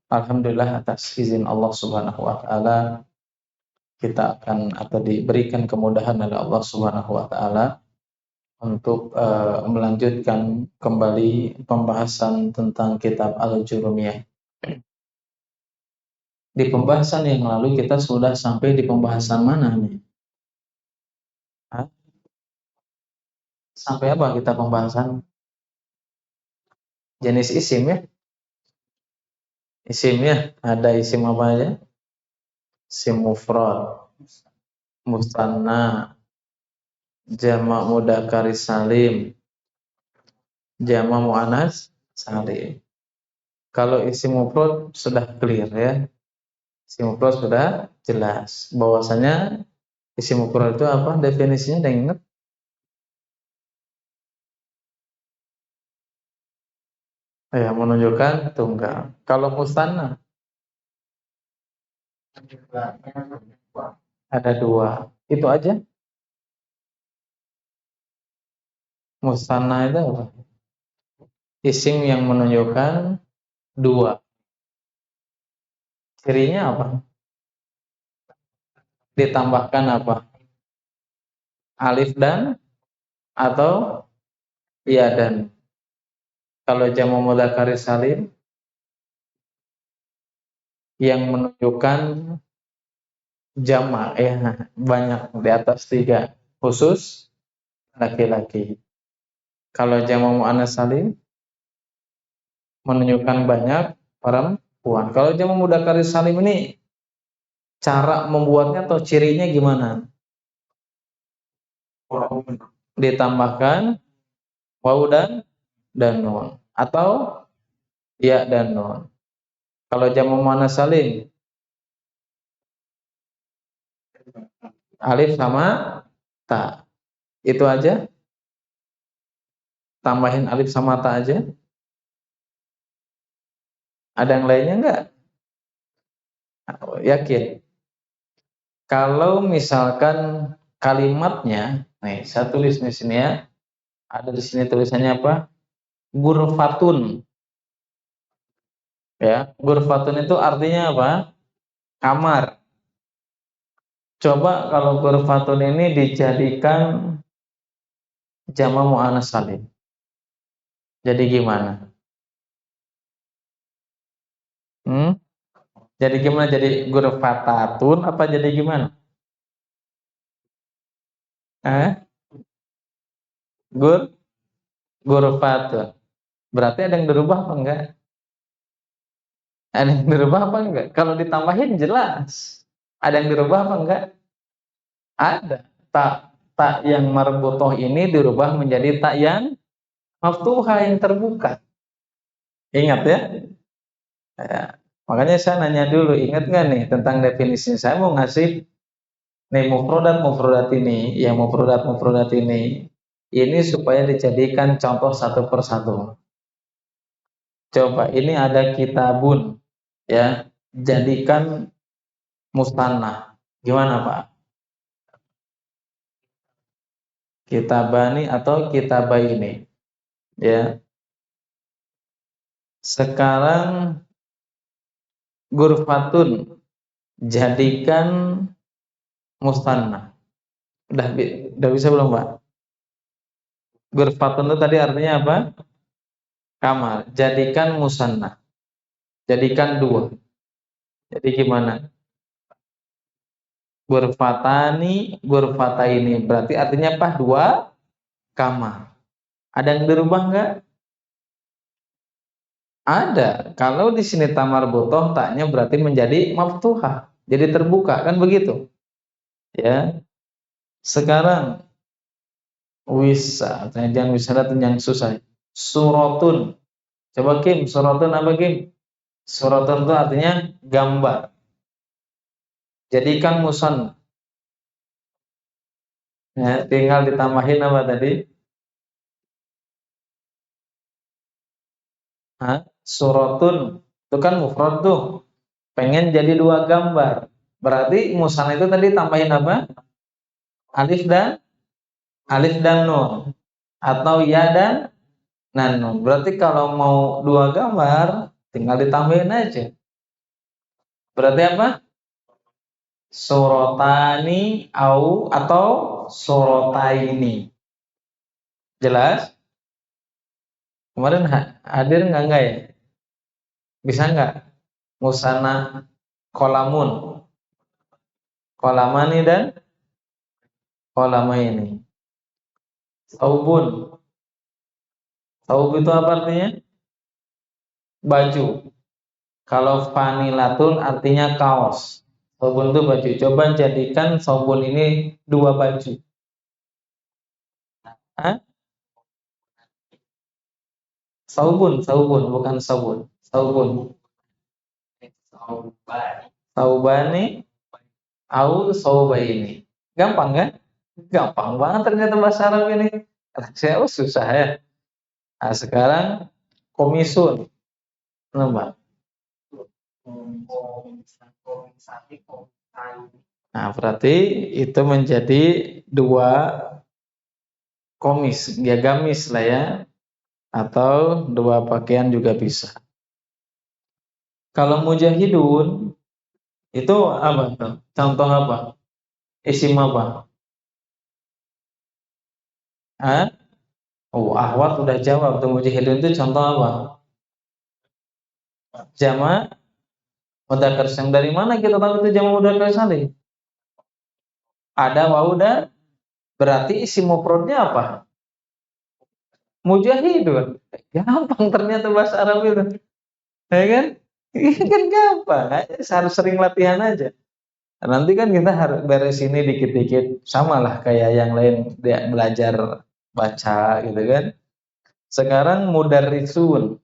Alhamdulillah atas izin Allah Subhanahu wa taala kita akan atau diberikan kemudahan oleh Allah Subhanahu wa taala untuk melanjutkan kembali pembahasan tentang kitab Al-Jurumiyah. Di pembahasan yang lalu kita sudah sampai di pembahasan mana nih? Hah? Sampai apa kita pembahasan? Jenis isim ya? Isim ya, ada isim apa aja? Isim mufrad, musanna, jamak mudzakkar salim, jamak muannats salim. Kalau isim mufrad sudah clear ya. Isim mufrad sudah jelas bahwasanya isim mufrad itu apa? Definisinya ada yang ingat? Ya, menunjukkan tunggal. Kalau musanna ada dua. Itu aja. Musanna itu apa? Isim yang menunjukkan dua. Cirinya apa? Ditambahkan apa? Alif dan atau ya dan. Kalau jamak mudzakkar salim yang menunjukkan jamak ya banyak di atas tiga khusus laki-laki. Kalau jamak muannats salim menunjukkan banyak perempuan. Kalau jamak mudzakkar salim ini cara membuatnya atau cirinya gimana? Ditambahkan waw dan nun atau ya dan nun. Kalau jamak muannats salim alif sama ta. Itu aja. Tambahin alif sama ta aja. Ada yang lainnya enggak? Yakin? Kalau misalkan kalimatnya, nih saya tulis di sini ya. Ada di sini tulisannya apa? Gurfatun. Ya, gurfatun itu artinya apa? Kamar. Coba kalau gurfatun ini dijadikan jamak muannats salim. Jadi gimana? Jadi gimana? Jadi gurfatatun apa jadi gimana? Eh? Gur gurfatun. Berarti ada yang dirubah apa enggak? Ada yang dirubah apa enggak? Kalau ditambahin jelas. Ada yang dirubah apa enggak? Ada. Tak yang marbutoh ini dirubah menjadi tak yang maftuhah yang terbuka. Ingat ya? Ya. Makanya saya nanya dulu, ingat nggak nih tentang definisi? Saya mau ngasih nih mufrodat ini, yang mufrodat ini supaya dijadikan contoh satu persatu. Coba ini ada kitabun, ya, jadikan mustanah. Gimana Pak? Kitabani atau kitabaini, ya. Sekarang gurfatun jadikan mustanah. Udah bisa belum Pak? Gurfatun itu tadi artinya apa? Kamar. Jadikan musanna. Jadikan dua. Jadi gimana? Gurfataini. Berarti artinya apa? Dua kamar. Ada yang dirubah enggak? Ada. Kalau di sini tamar butoh taknya berarti menjadi maftuhah. Jadi terbuka kan begitu? Ya. Sekarang wisa, jangan wisada yang susah. Suratun. Coba Kim, suratun apa Kim? Suratun itu artinya gambar. Jadikan musan. Ya, tinggal ditambahin apa tadi? Suratun. Itu kan mufrad tuh. Pengen jadi dua gambar. Berarti musan itu tadi tambahin apa? Alif dan nun atau ya dan nun. Berarti kalau mau dua gambar tinggal ditambahin aja. Berarti apa? Sorotani atau sorotaini. Jelas? Kemarin hadir nggak ya? Bisa nggak? Musana kolamun, kolamani dan kolamaini. Saubun. Saub itu apa artinya? Baju. Kalau fanilatun artinya kaos. Saubun itu baju. Coba jadikan saubun ini dua baju. Hah? Saubun, bukan sabun. Saubun. Saubani au saubaini. Gampang kan? Gampang banget ternyata bahasa Arab ini. Kata saya, oh susah ya. Nah, sekarang komisun. Nama. Nah, berarti itu menjadi dua komis, ya gamis lah ya, atau dua pakaian juga bisa. Kalau mujahidun itu apa tuh? Contoh apa? Isim apa? Hah? Oh, Ahwat udah jawab tuh, mujahidun itu contoh apa? Jama mudzakkar salim. Dari mana kita tahu itu jama mudzakkar salim? Ada wau dan berarti isim mufradnya apa? Mujahidun. Gampang ternyata bahasa Arab itu. Ya kan? Ini kan gampang, harus sering latihan aja. Nanti kan kita harus beres ini dikit-dikit, samalah kayak yang lain dia belajar baca gitu kan. Sekarang mudarrisun,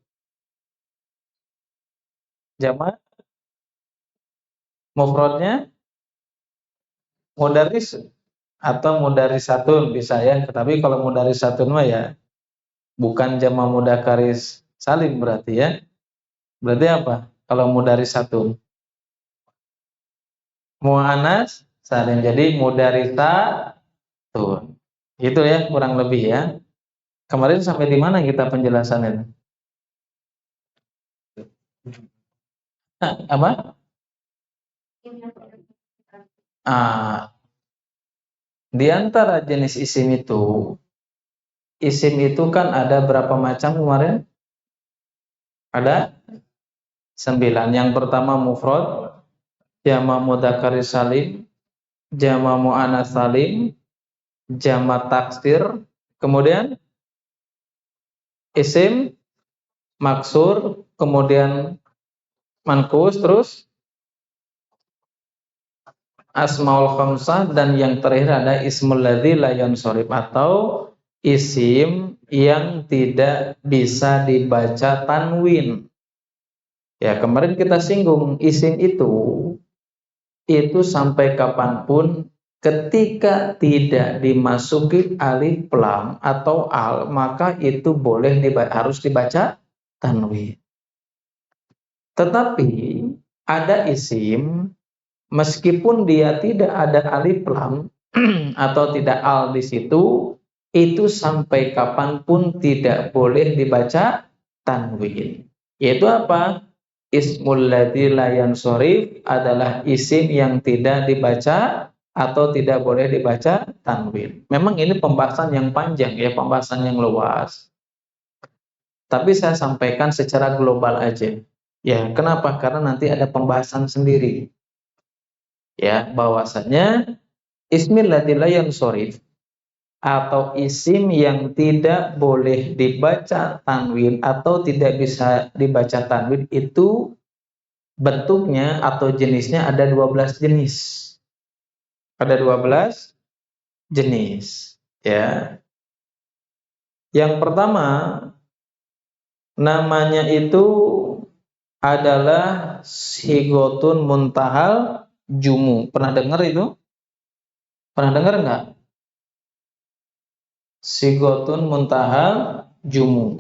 jamak mufradnya mudarris atau mudarrisatun bisa ya. Tapi kalau mudarrisatun mah ya bukan jamak mudakaris salim berarti ya. Berarti apa? Kalau mudarrisatun muannas salim, jadi mudarrisatun. Itu ya kurang lebih ya. Kemarin sampai di mana kita penjelasannya? Nah, apa? Ah, di antara jenis isim itu kan ada berapa macam kemarin? Ada 9. Yang pertama mufrad, jamak mudzakkar salim, jamak muannats salim, jamak taksir, kemudian isim maksur, kemudian manqus, terus asmaul khamsah, dan yang terakhir ada ismul ladzi la yansharif atau isim yang tidak bisa dibaca tanwin. Ya, kemarin kita singgung isim itu sampai kapanpun ketika tidak dimasuki alif lam atau al, maka itu harus dibaca tanwin. Tetapi ada isim meskipun dia tidak ada alif lam atau tidak al di situ, itu sampai kapanpun tidak boleh dibaca tanwin. Yaitu apa? Ismul ladzi la yansharif adalah isim yang tidak dibaca atau tidak boleh dibaca tanwin. Memang ini pembahasan yang panjang ya, pembahasan yang luas. Tapi saya sampaikan secara global aja. Ya, kenapa? Karena nanti ada pembahasan sendiri. Ya, bahwasanya ismil ladzi la yansharif atau isim yang tidak boleh dibaca tanwin atau tidak bisa dibaca tanwin itu bentuknya atau jenisnya ada 12 jenis. Ada 12 jenis, ya. Yang pertama namanya itu adalah sigotun muntahal jumu. Pernah dengar itu? Pernah dengar nggak? Sigotun muntahal jumu.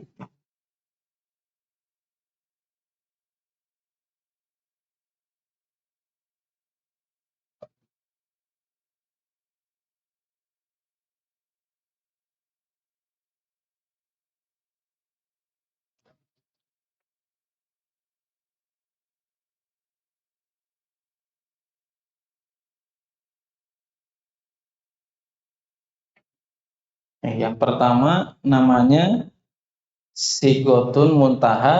Yang pertama namanya sigotun muntaha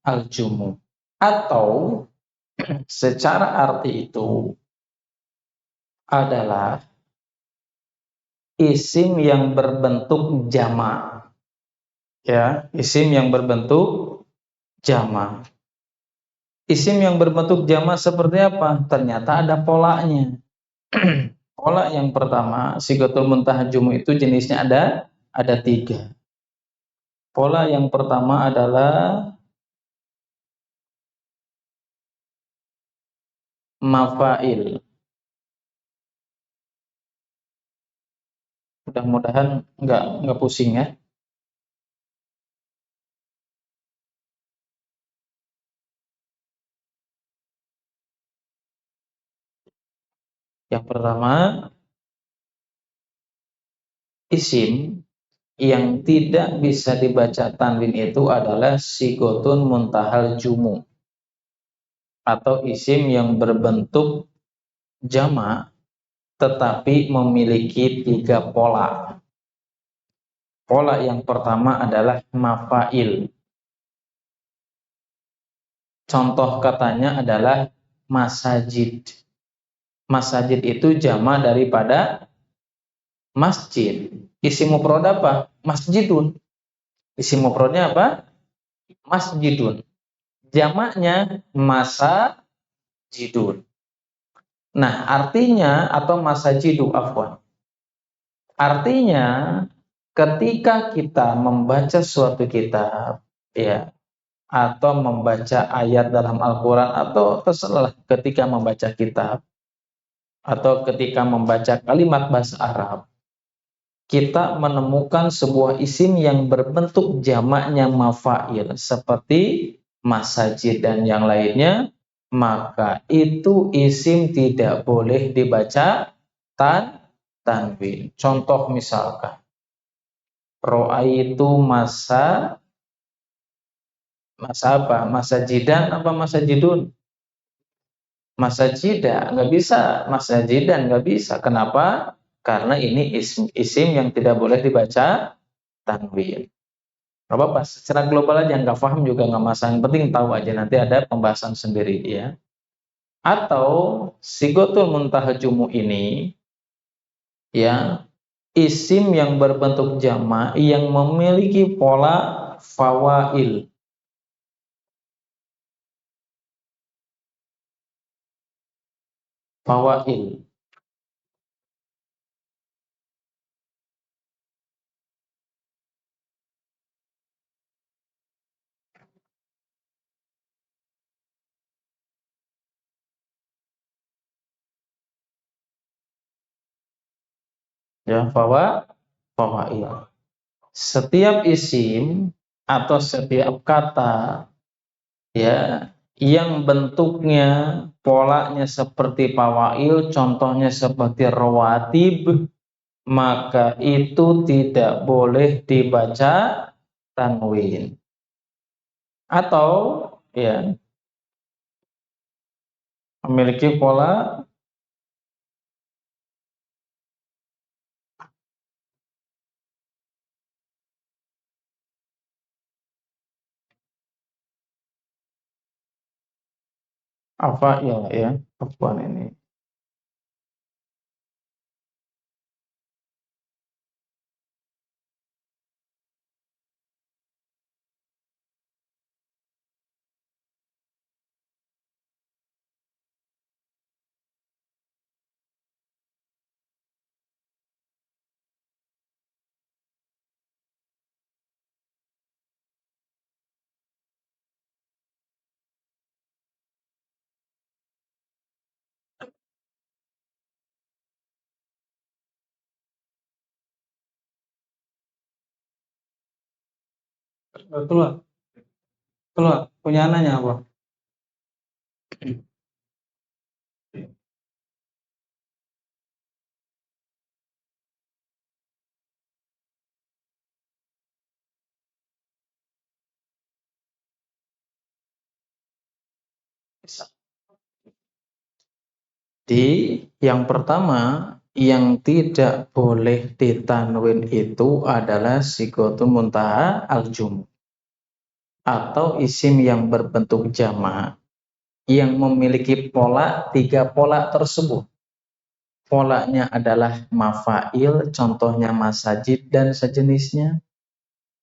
al-jumu, atau secara arti itu adalah isim yang berbentuk jama'. Ya, isim yang berbentuk jama'. Isim yang berbentuk jama' seperti apa? Ternyata ada polanya. Pola yang pertama, sigotul muntaha jumu itu jenisnya ada tiga. Pola yang pertama adalah mafail. Mudah-mudahan nggak pusing ya. Yang pertama, isim yang tidak bisa dibaca tanwin itu adalah sigotun muntahal jumu, atau isim yang berbentuk jama tetapi memiliki tiga pola. Pola yang pertama adalah mafail. Contoh katanya adalah masajid. Masajid itu jama daripada masjid. Isim mufrad apa? Masjidun. Isim mufradnya apa? Masjidun. Jamaknya masajidun. Nah, artinya atau masajidu afwan. Artinya ketika kita membaca suatu kitab, ya, atau membaca ayat dalam Al-Qur'an, atau terserah ketika membaca kitab atau ketika membaca kalimat bahasa Arab, kita menemukan sebuah isim yang berbentuk jamaknya mafail seperti masajid dan yang lainnya, maka itu isim tidak boleh dibaca tanwin. Contoh misalkan ro'aitu masa apa? Masajidan apa masajidun? Masajida, nggak bisa. Masajidan nggak bisa. Kenapa? Karena ini isim yang tidak boleh dibaca tanwin. Gak apa-apa, secara global aja, nggak paham juga nggak masalah. Yang penting tahu aja, nanti ada pembahasan sendiri ya. Atau sigotul muntahajumu ini, ya, isim yang berbentuk jama yang memiliki pola fawail. Fawail, ya, fawail. Setiap isim atau setiap kata, ya, yang bentuknya polanya seperti fawail, contohnya seperti rawatib, maka itu tidak boleh dibaca tanwin. Atau ya, memiliki pola apa ya, apaan ini. Keluar, keluar. Punya anaknya apa? Di yang pertama, yang tidak boleh ditanwin itu adalah sigotu muntaha al-jum atau isim yang berbentuk jamak yang memiliki pola tiga pola tersebut. Polanya adalah mafail, contohnya masajid dan sejenisnya,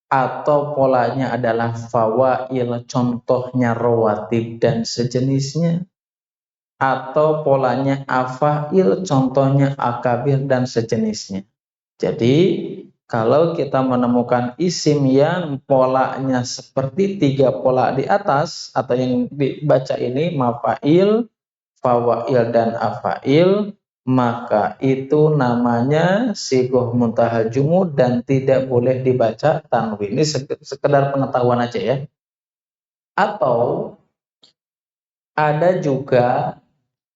atau polanya adalah fawail, contohnya rawatib dan sejenisnya, atau polanya afail, contohnya akabir dan sejenisnya. Jadi, kalau kita menemukan isim yang polanya seperti tiga pola di atas, atau yang dibaca ini mafail, fawail, dan afail, maka itu namanya sigoh muntahal jumud dan tidak boleh dibaca tanwin. Ini sekedar pengetahuan aja ya. Atau ada juga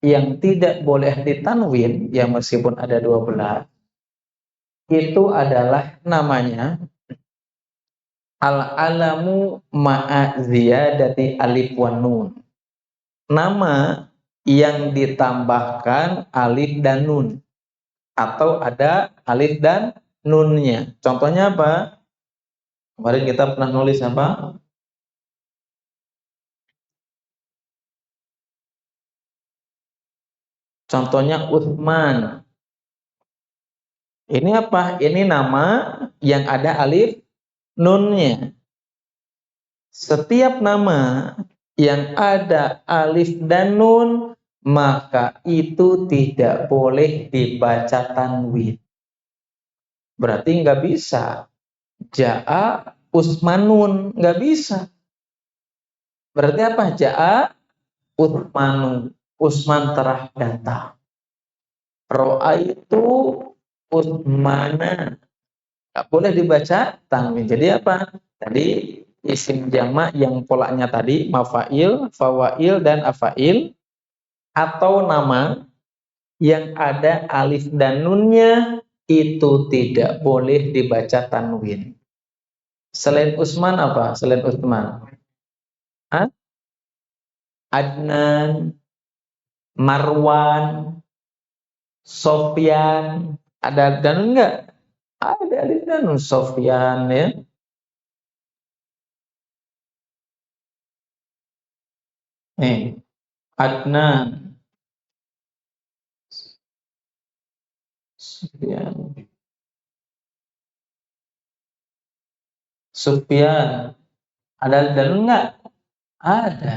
yang tidak boleh ditanwin, ya meskipun ada 12, itu adalah namanya al-alamu ma'a ziyadati alif wa nun. Nama yang ditambahkan alif dan nun, atau ada alif dan nunnya. Contohnya apa? Kemarin kita pernah nulis apa? Contohnya Utsman. Ini apa? Ini nama yang ada alif nunnya. Setiap nama yang ada alif dan nun, maka itu tidak boleh dibaca tanwin. Berarti nggak bisa. Ja'a Usmanun, nggak bisa. Berarti apa? Ja'a Utsmanun, Usman telah datang. Ro'a itu Utsmana, nggak boleh dibaca tanwin. Jadi apa? Tadi isim jamak yang polanya tadi mafail, fawail, dan afail, atau nama yang ada alif dan nunnya itu tidak boleh dibaca tanwin. Selain Usman apa? Selain Utsman? Hah? Adnan, Marwan, Sofyan, ada dan nun enggak? Ada alif dan nun. Sofyan ya. Nih, Adnan, Sufyan, Sufyan. Ada alif dan nun enggak? Ada.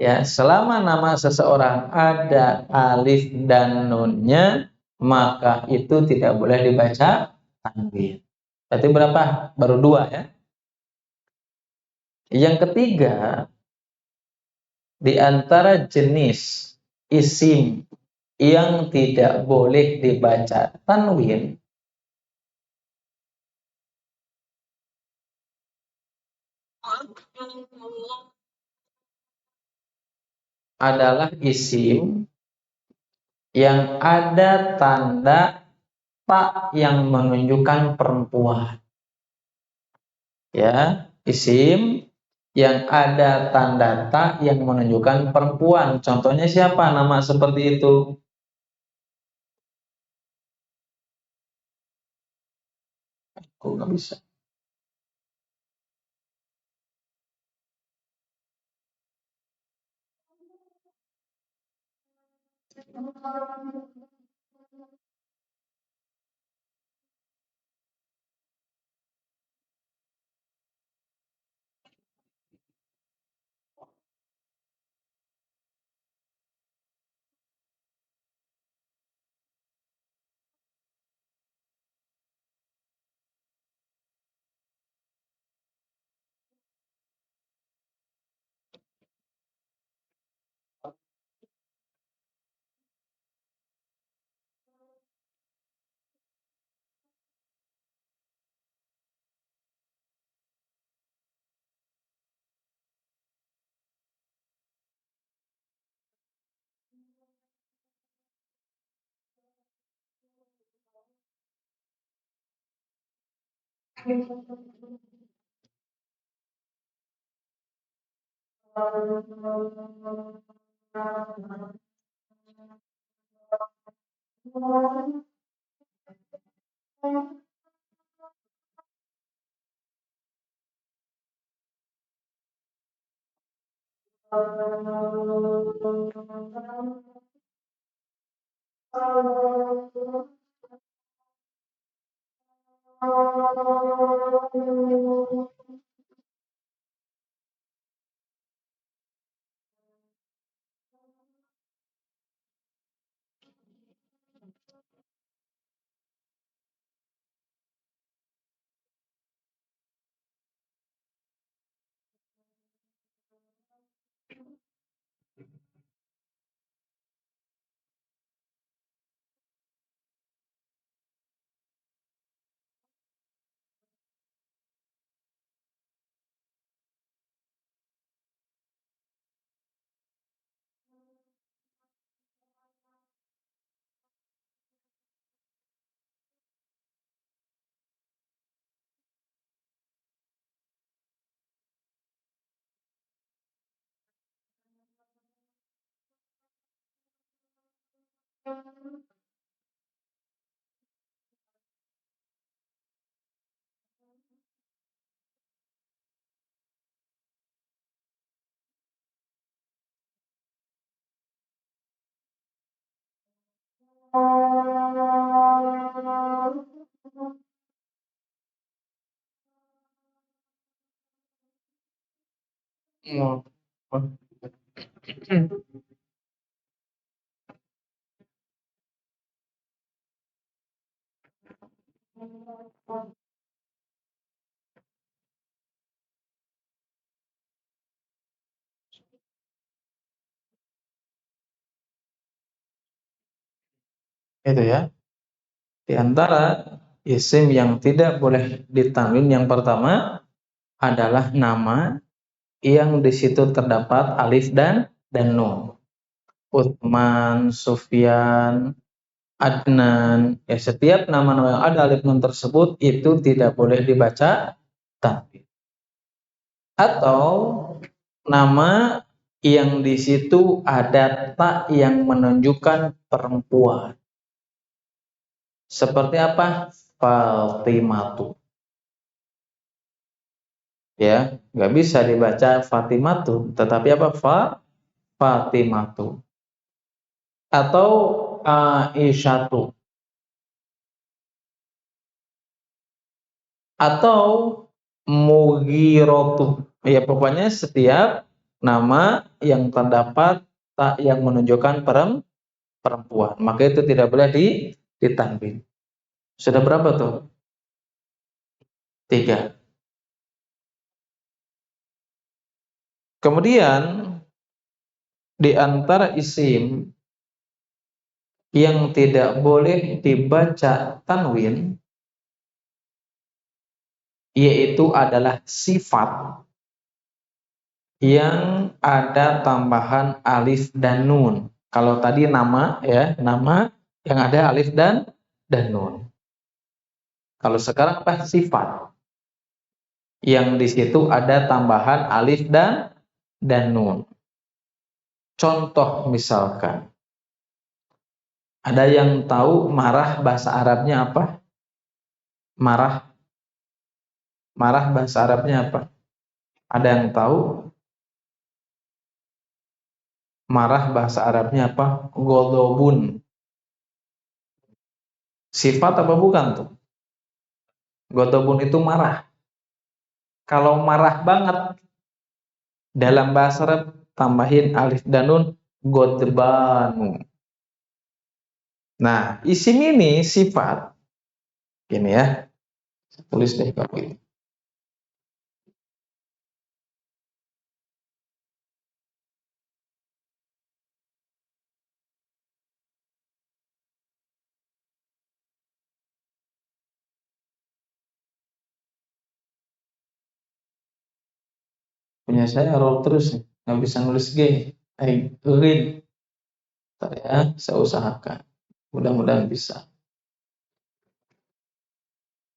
Ya, selama nama seseorang ada alif dan nunnya, maka itu tidak boleh dibaca tanwin. Berarti berapa? Baru dua ya. Yang ketiga, di antara jenis isim yang tidak boleh dibaca tanwin adalah isim yang ada tanda ta yang menunjukkan perempuan. Ya, isim yang ada tanda ta yang menunjukkan perempuan. Contohnya siapa nama seperti itu? Kok nggak bisa? Oh. Itu ya. Di antara isim yang tidak boleh ditanwin yang pertama adalah nama yang di situ terdapat alif dan nun. Utsman, Sufyan, Adnan. Ya, setiap nama-nama yang ada alif nun tersebut itu tidak boleh dibaca tanwin. Atau nama yang di situ ada tak yang menunjukkan perempuan. Seperti apa? Fatimatu. Ya, nggak bisa dibaca Fatimatu, tetapi apa? Fatimatu. Atau Aisyatu. Atau Mughiratu. Ya, pokoknya setiap nama yang terdapat tak yang menunjukkan perempuan, maka itu tidak boleh ditanwin. Sudah berapa tuh? 3. Kemudian di antara isim yang tidak boleh dibaca tanwin yaitu adalah sifat yang ada tambahan alif dan nun. Kalau tadi nama ya, nama yang ada alif dan nun. Kalau sekarang apa? Sifat yang di situ ada tambahan alif dan nun. Contoh misalkan, ada yang tahu marah bahasa Arabnya apa? Marah, marah bahasa Arabnya apa? Ada yang tahu marah bahasa Arabnya apa? Godobun. Sifat apa bukan tuh? Godobun itu marah. Kalau marah banget dalam bahasa Arab tambahin alif dan nun godbanu. Nah, isim ini sifat ini ya. Tulis deh kalau gitu. Punya saya error terus nih. Nggak bisa nulis G. Read. Ntar ya, saya usahakan. Mudah-mudahan bisa.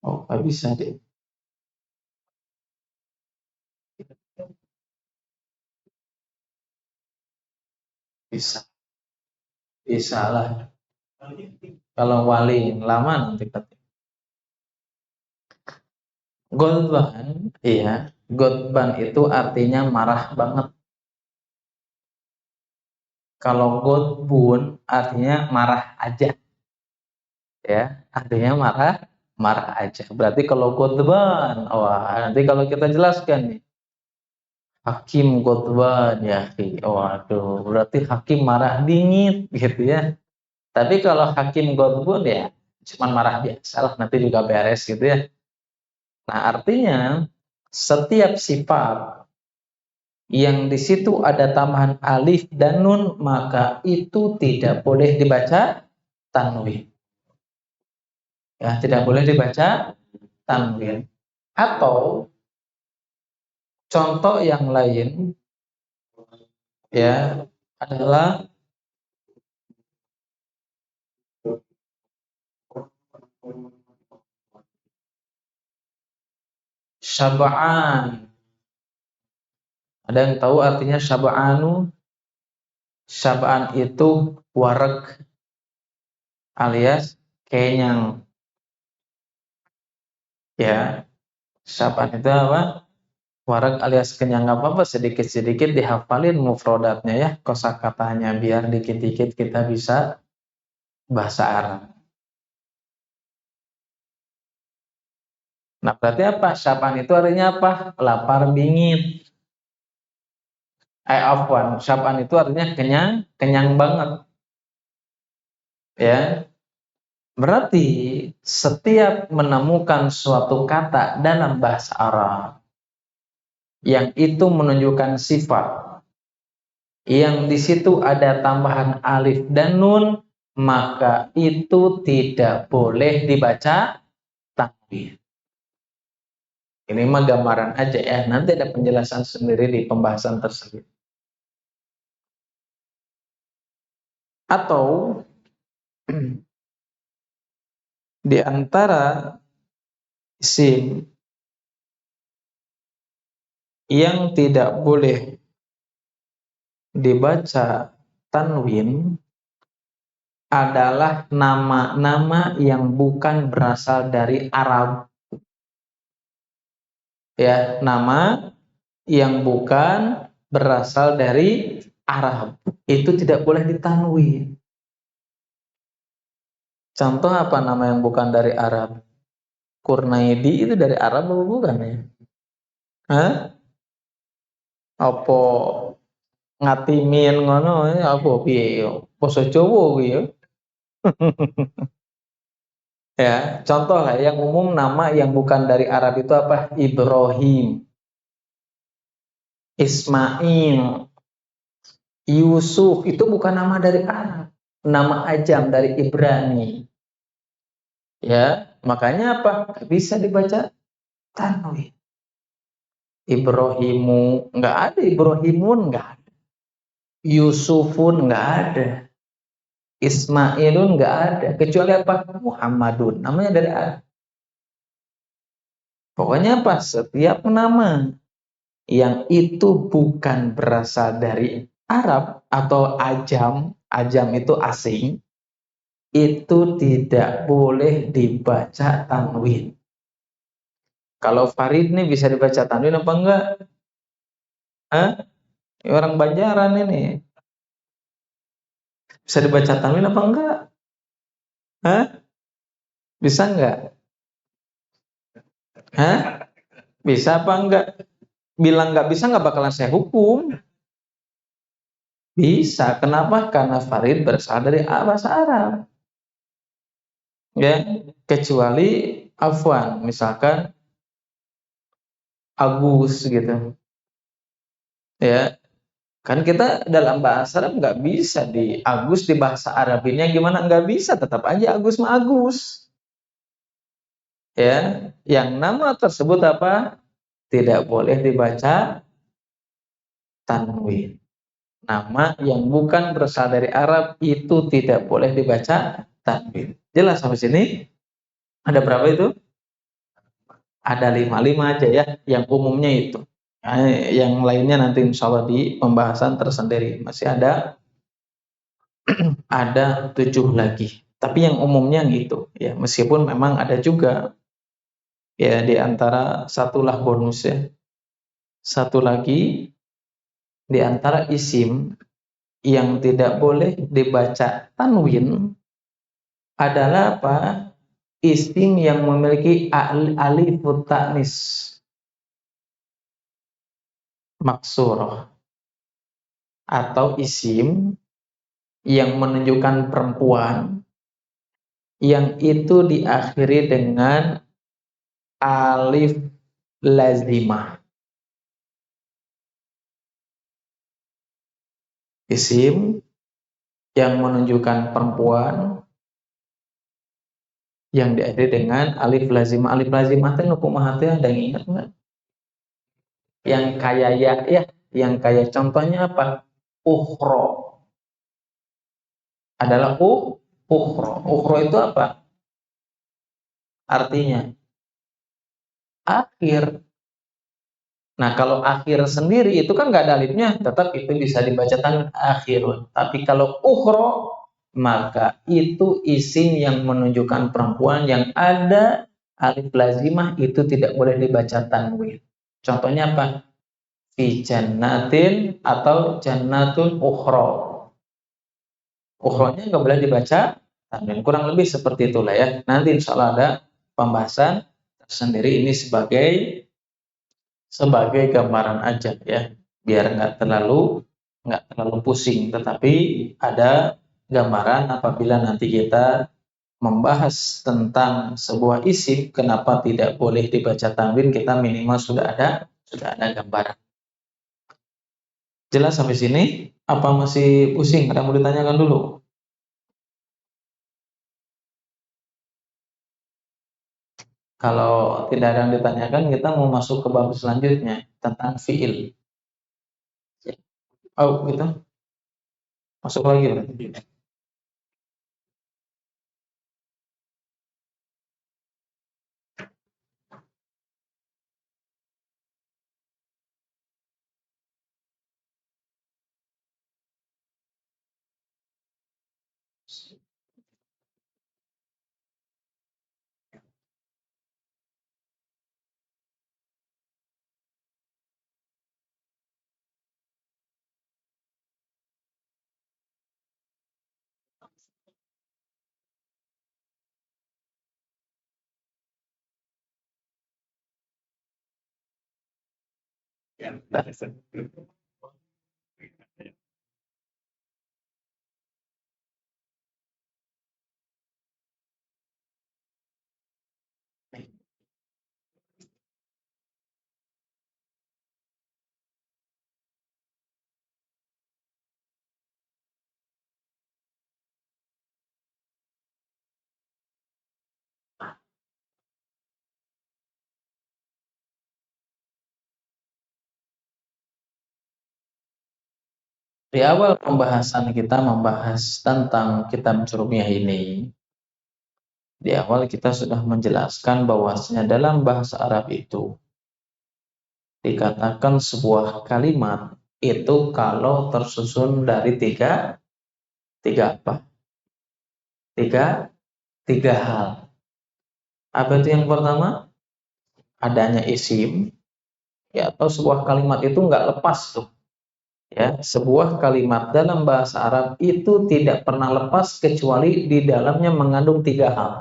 Oh, nggak bisa deh. Bisa. Bisa lah. Kalau wali lama nanti ketik. Godban, iya. Godban itu artinya marah banget. Kalau godbun artinya marah aja, ya. Artinya marah aja. Berarti kalau godban, wah nanti kalau kita jelaskan nih, hakim godban ya, waduh, berarti hakim marah dingin gitu ya. Tapi kalau hakim godbun ya, cuman marah biasa lah, nanti juga beres gitu ya. Nah artinya setiap sifat yang di situ ada tambahan alif dan nun, maka itu tidak boleh dibaca tanwin. Ya, tidak boleh dibaca tanwin. Atau contoh yang lain ya adalah syab'an. Ada yang tahu artinya syab'anu? Syab'an itu wareg alias kenyang. Ya, syab'an itu apa? Wareg alias kenyang, nggak apa-apa, sedikit-sedikit dihafalin mufrodatnya ya, kosakatanya biar dikit-dikit kita bisa bahasa Arab. Nah, berarti apa? Syab'an itu artinya apa? Lapar bingit. Afwan, syab'an itu artinya kenyang, kenyang banget. Ya. Berarti setiap menemukan suatu kata dalam bahasa Arab yang itu menunjukkan sifat, yang di situ ada tambahan alif dan nun, maka itu tidak boleh dibaca tanwin. Ini mah gambaran aja ya, nanti ada penjelasan sendiri di pembahasan tersebut. Atau di antara isim yang tidak boleh dibaca tanwin adalah nama-nama yang bukan berasal dari Arab. Ya, nama yang bukan berasal dari Arab itu tidak boleh ditanwin. Contoh apa nama yang bukan dari Arab? Kurnaidi itu dari Arab atau bukan ya? Hah? Apa ngatimin ngono apa piye yo? Basa Jawa kuwi yo. Ya, contoh lah yang umum nama yang bukan dari Arab itu apa? Ibrahim, Ismail, Yusuf itu bukan nama dari Arab, nama ajam dari Ibrani. Ya, makanya apa? Nggak bisa dibaca tanwin. Ibrahimu nggak ada, Ibrahimun nggak ada, Yusufun nggak ada, Ismailun nggak ada, kecuali apa? Muhammadun, namanya dari Arab. Pokoknya apa? Setiap nama yang itu bukan berasal dari Arab atau ajam, ajam itu asing, itu tidak boleh dibaca tanwin. Kalau Farid nih bisa dibaca tanwin apa enggak? Hah? Orang Banjaran ini bisa dibaca tanwin apa enggak? Hah? Bisa enggak? Hah? Bisa apa enggak? Bilang enggak bisa enggak bakalan saya hukum. Bisa. Kenapa? Karena Farid berasal dari bahasa Arab. Ya, kecuali Afwan, misalkan Agus gitu. Ya, kan kita dalam bahasa Arab nggak bisa di Agus di bahasa Arabnya gimana, nggak bisa, tetap aja Agus mah Agus. Ya, yang nama tersebut apa? Tidak boleh dibaca tanwin. Nama yang bukan berasal dari Arab itu tidak boleh dibaca tanwin. Jelas sampai sini? Ada berapa itu? Ada 5 aja ya, yang umumnya itu. Nah, yang lainnya nanti insya Allah di pembahasan tersendiri. Masih ada 7 lagi. Tapi yang umumnya gitu ya, meskipun memang ada juga ya di antara satulah bonus ya. Satu lagi di antara isim yang tidak boleh dibaca tanwin adalah apa? Isim yang memiliki alif ta'nis maksurah, atau isim yang menunjukkan perempuan yang itu diakhiri dengan alif lazimah. Isim yang menunjukkan perempuan yang diakhiri dengan alif lazimah. Alif lazimah itu kumaha teh, ada yang ingat nggak? Yang kayak ya, yang kayak contohnya apa? Ukhro adalah ukhro. Ukhro itu apa? Artinya akhir. Nah, kalau akhir sendiri itu kan nggak ada alifnya, tetap itu bisa dibacakan akhirun. Tapi kalau ukhro, maka itu isim yang menunjukkan perempuan yang ada alif lazimah, itu tidak boleh dibaca tanwin. Contohnya apa? Fi jannatin atau jannatun ukhro. Ukhronya nggak boleh dibaca tanwin. Kurang lebih seperti itulah ya. Nanti insya Allah ada pembahasan tersendiri ini sebagai gambaran aja ya, biar nggak terlalu pusing, tetapi ada gambaran apabila nanti kita membahas tentang sebuah isim kenapa tidak boleh dibaca tanwin, kita minimal sudah ada gambaran. Jelas sampai sini? Apa masih pusing? Ada yang mau ditanyakan dulu? Kalau tidak ada yang ditanyakan, kita mau masuk ke bab selanjutnya tentang fiil. Oh gitu, masuk lagi berarti. Ya, di awal pembahasan kita membahas tentang kitab Jurumiyah ini, di awal kita sudah menjelaskan bahwasanya dalam bahasa Arab itu dikatakan sebuah kalimat itu kalau tersusun dari tiga apa? Tiga, tiga hal. Apa itu yang pertama? Adanya isim, ya, atau sebuah kalimat itu nggak lepas tuh. Ya, sebuah kalimat dalam bahasa Arab itu tidak pernah lepas kecuali di dalamnya mengandung tiga hal.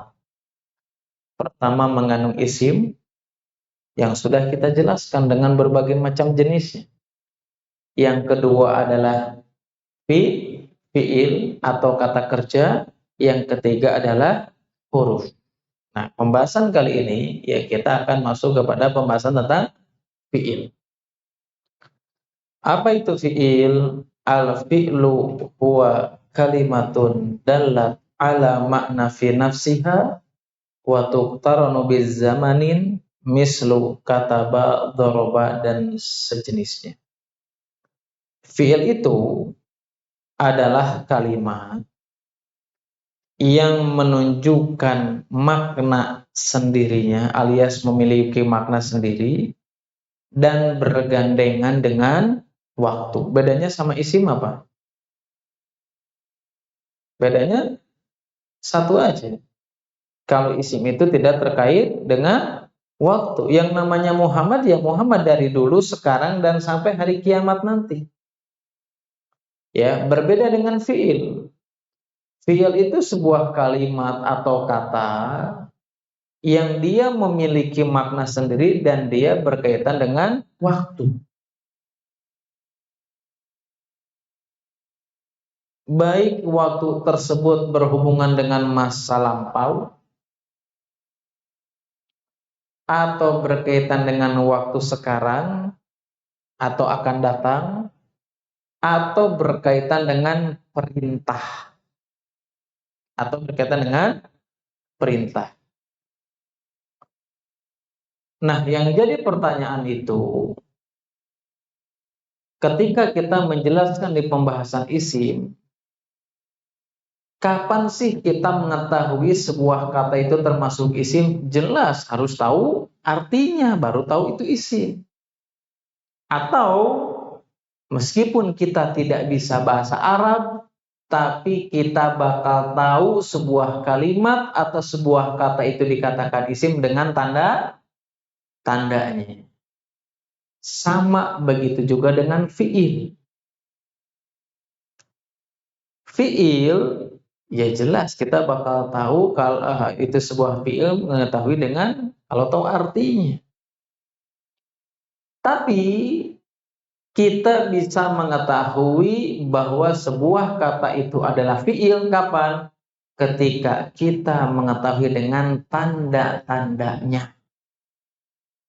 Pertama, mengandung isim yang sudah kita jelaskan dengan berbagai macam jenisnya. Yang kedua adalah fiil atau kata kerja. Yang ketiga adalah huruf. Nah, pembahasan kali ini ya kita akan masuk kepada pembahasan tentang fiil. Apa itu fiil? Al-fi'lu huwa kalimatun dallat ala makna fi nafsiha wa tuqtaranu bizamanin mislu kataba, doroba, dan sejenisnya. Fiil itu adalah kalimat yang menunjukkan makna sendirinya alias memiliki makna sendiri dan bergandengan dengan waktu. Bedanya sama isim apa? Bedanya Satu aja. Kalau isim itu tidak terkait dengan waktu. Yang namanya Muhammad ya Muhammad dari dulu, sekarang, dan sampai hari kiamat nanti. Ya, berbeda dengan fiil. Fiil itu sebuah kalimat atau kata yang dia memiliki makna sendiri dan dia berkaitan dengan waktu. Baik waktu tersebut berhubungan dengan masa lampau atau berkaitan dengan waktu sekarang atau akan datang atau berkaitan dengan perintah atau berkaitan dengan perintah. Nah, yang jadi pertanyaan itu ketika kita menjelaskan di pembahasan isim, kapan sih kita mengetahui sebuah kata itu termasuk isim? Jelas harus tahu artinya, baru tahu itu isim. Atau meskipun kita tidak bisa bahasa Arab, tapi kita bakal tahu sebuah kalimat atau sebuah kata itu dikatakan isim dengan tandanya. Sama begitu juga dengan fiil. Fiil, ya jelas kita bakal tahu kalau itu sebuah fiil, mengetahui dengan kalau tahu artinya. Tapi kita bisa mengetahui bahwa sebuah kata itu adalah fiil kapan? Ketika kita mengetahui dengan tanda-tandanya.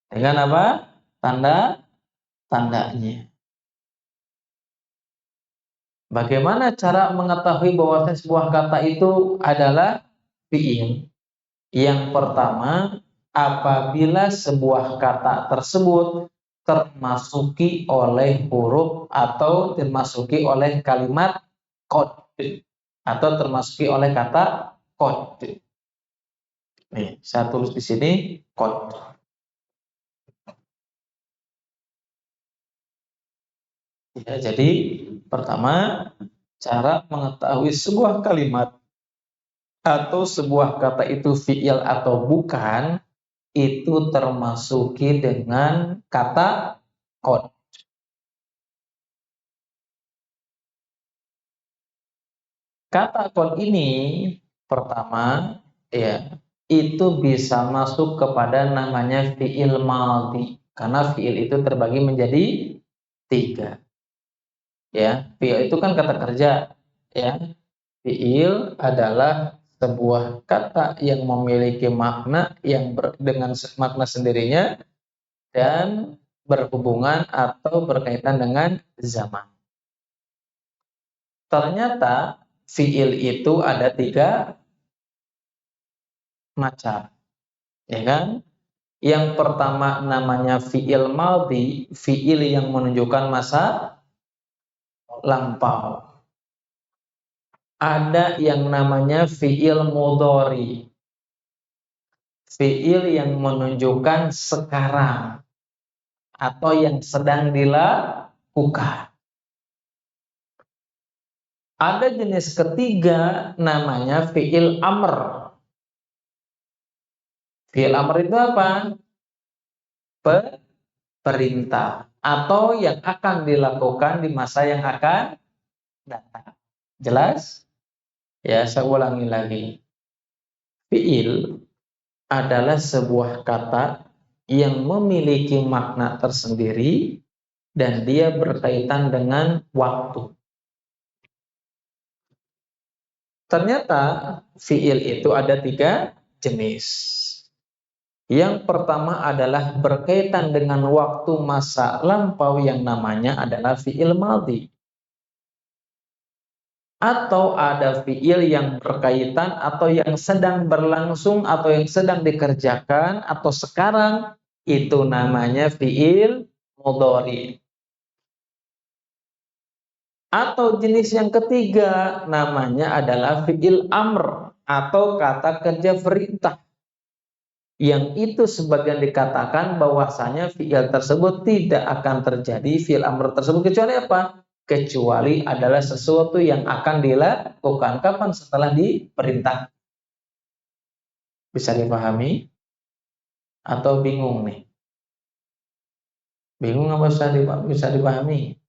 Dengan apa? Tanda-tandanya. Bagaimana cara mengetahui bahwa sebuah kata itu adalah fiil? Yang pertama, apabila sebuah kata tersebut termasuki oleh huruf atau termasuki oleh kalimat qad atau termasuki oleh kata qad. Nih, saya tulis di sini qad. Ya, jadi pertama, cara mengetahui sebuah kalimat atau sebuah kata itu fiil atau bukan, itu termasuki dengan kata qad. Kata qad ini pertama ya, itu bisa masuk kepada namanya fiil madhi karena fiil itu terbagi menjadi 3. Ya, fiil itu kan kata kerja, ya. Fiil adalah sebuah kata yang memiliki makna yang dengan makna sendirinya dan berhubungan atau berkaitan dengan zaman. Ternyata fiil itu ada 3 macam, ya kan? Yang pertama namanya fiil madhi, fiil yang menunjukkan masa lampau. Ada yang namanya fiil mudhari, fiil yang menunjukkan sekarang atau yang sedang dilakukan. Ada jenis ketiga namanya fiil amr. Fiil amr itu apa? Perintah atau yang akan dilakukan di masa yang akan datang. Jelas? Ya, saya ulangi lagi. Fiil adalah sebuah kata yang memiliki makna tersendiri dan dia berkaitan dengan waktu. Ternyata fiil itu ada 3 jenis. Yang pertama adalah berkaitan dengan waktu masa lampau yang namanya adalah fiil madhi. Atau ada fiil yang berkaitan atau yang sedang berlangsung atau yang sedang dikerjakan atau sekarang, itu namanya fiil mudhari. Atau jenis yang ketiga namanya adalah fiil amr atau kata kerja perintah. Yang itu sebagian dikatakan bahwasanya fiil tersebut tidak akan terjadi, fiil amr tersebut, kecuali apa? Kecuali adalah sesuatu yang akan dilakukan. Kapan? Setelah diperintah. Bisa dipahami atau bingung nih? Bingung apa bisa dipahami?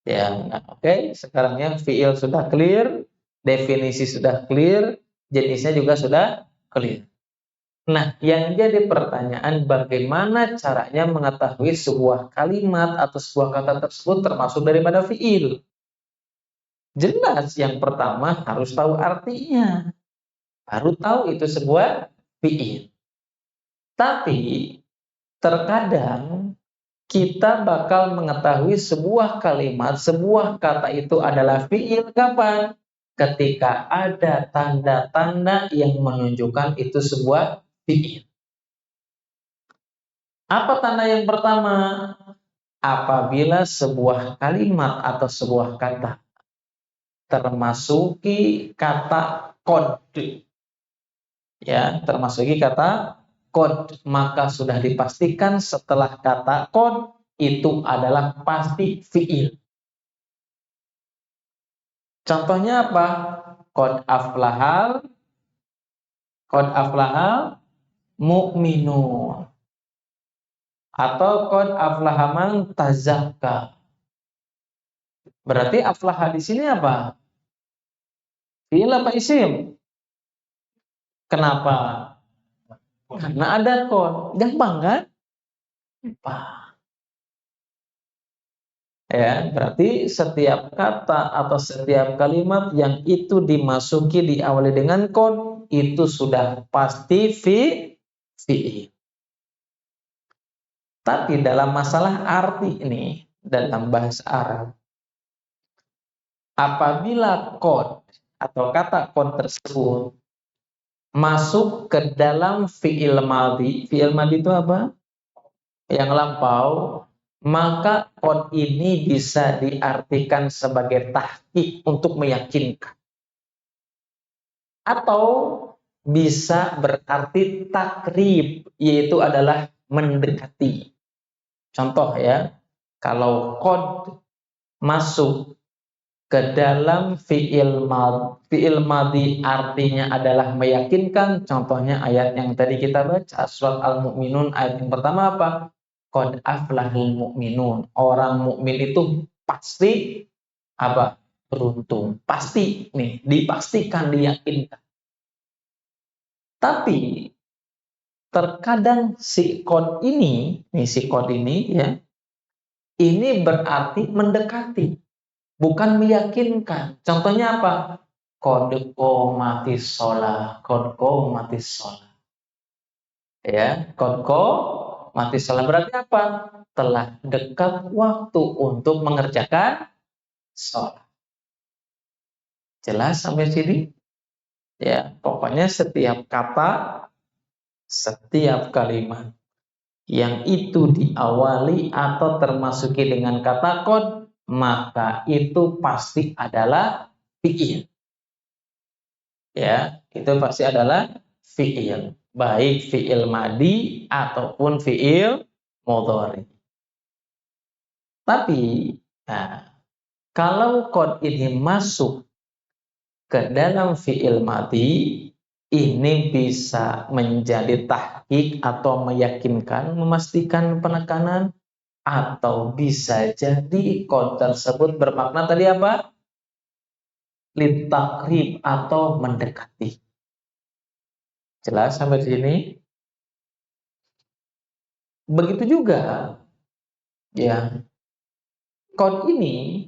Ya, nah, oke. Sekarang ya fiil sudah clear, definisi sudah clear, jenisnya juga sudah clear. Nah, yang jadi pertanyaan bagaimana caranya mengetahui sebuah kalimat atau sebuah kata tersebut termasuk daripada fiil? Jelas yang pertama harus tahu artinya. Baru tahu itu sebuah fiil. Tapi terkadang kita bakal mengetahui sebuah kalimat, sebuah kata itu adalah fiil kapan? Ketika ada tanda-tanda yang menunjukkan itu sebuah fiil. Apa tanda yang pertama? Apabila sebuah kalimat atau sebuah kata termasuki kata kode, ya, termasuki kata kode, maka sudah dipastikan setelah kata kode itu adalah pasti fiil. Contohnya apa? Qad aflahal mu'minun, atau qad aflaha man tazakka. Berarti aflaha di sini apa? Fi'il apa isim? Kenapa? Karena ada qad. Gampang kan? Ya, berarti setiap kata atau setiap kalimat yang itu dimasuki diawali dengan qad itu sudah pasti fi'il. Tapi dalam masalah arti ini dalam bahasa Arab, apabila qad atau kata qad tersebut masuk ke dalam fi'il madhi itu apa? Yang lampau, maka qad ini bisa diartikan sebagai tahqiq untuk meyakinkan, atau bisa berarti takrib, yaitu adalah mendekati. Contoh ya, kalau qad masuk ke dalam fi'il madhi artinya adalah meyakinkan. Contohnya ayat yang tadi kita baca, surat Al-Mu'minun ayat yang pertama apa? Qad aflahul mu'minun. Orang mukmin itu pasti apa? Beruntung. Pasti nih, dipastikan, diyakinkan. Tapi terkadang si qad ini ya, ini berarti mendekati, bukan meyakinkan. Contohnya apa? Qad qomatis shalah, qad qomatis shalah. Ya, qad qomatis shalah berarti apa? Telah dekat waktu untuk mengerjakan sholat. Jelas sampai sini? Ya, pokoknya setiap kata, setiap kalimat yang itu diawali atau termasuki dengan kata qad, maka itu pasti adalah fi'il. Ya, itu pasti adalah fi'il, baik fi'il madhi ataupun fi'il mudhari. Tapi nah, kalau qad ini masuk ke dalam fi'il madhi, ini bisa menjadi tahqiq atau meyakinkan, memastikan penekanan, atau bisa jadi qad tersebut bermakna tadi apa? Litakrib atau mendekati. Jelas sampai di sini? Begitu juga ya, qad ini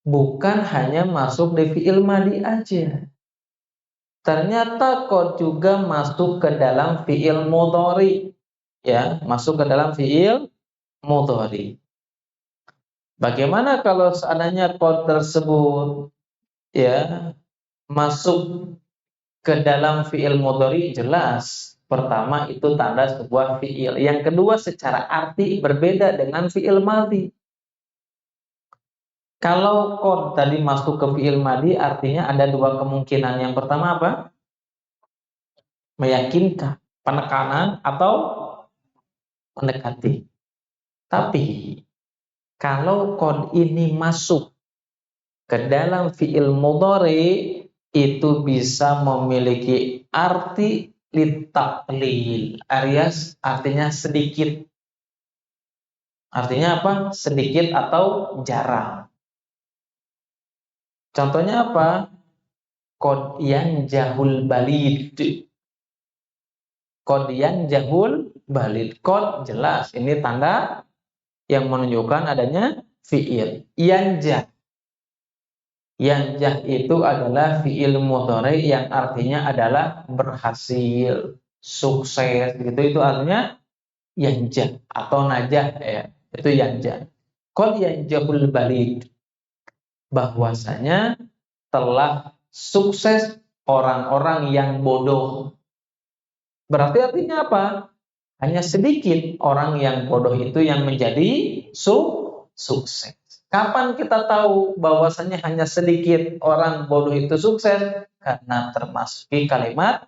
bukan hanya masuk di fi'il madhi aja. Ternyata qad juga masuk ke dalam fi'il mudhari. Ya, masuk ke dalam fi'il mudhari. Bagaimana kalau seandainya qad tersebut ya masuk ke dalam fi'il mudhari? Jelas, pertama itu tanda sebuah fi'il. Yang kedua secara arti berbeda dengan fi'il madhi. Kalau qad tadi masuk ke fi'il madhi artinya ada dua kemungkinan. Yang pertama apa? Meyakinkan, penekanan atau mendekati. Tapi kalau qad ini masuk ke dalam fi'il mudhari, itu bisa memiliki arti litaklil, alias artinya sedikit. Artinya apa? Sedikit atau jarang. Contohnya apa? Qad yanjahul balid. Qad yanjahul balid. Qad jelas, ini tanda yang menunjukkan adanya fiil. Yanjah. Yanjah itu adalah fiil mudhari yang artinya adalah berhasil, sukses, gitu. Itu artinya yanjah atau najah ya. Itu yanjah. Qad yanjahul balid. Bahwasanya telah sukses orang-orang yang bodoh. Berarti artinya apa? Hanya sedikit orang yang bodoh itu yang menjadi sukses. Kapan kita tahu bahwasanya hanya sedikit orang bodoh itu sukses? Karena termasuk di kalimat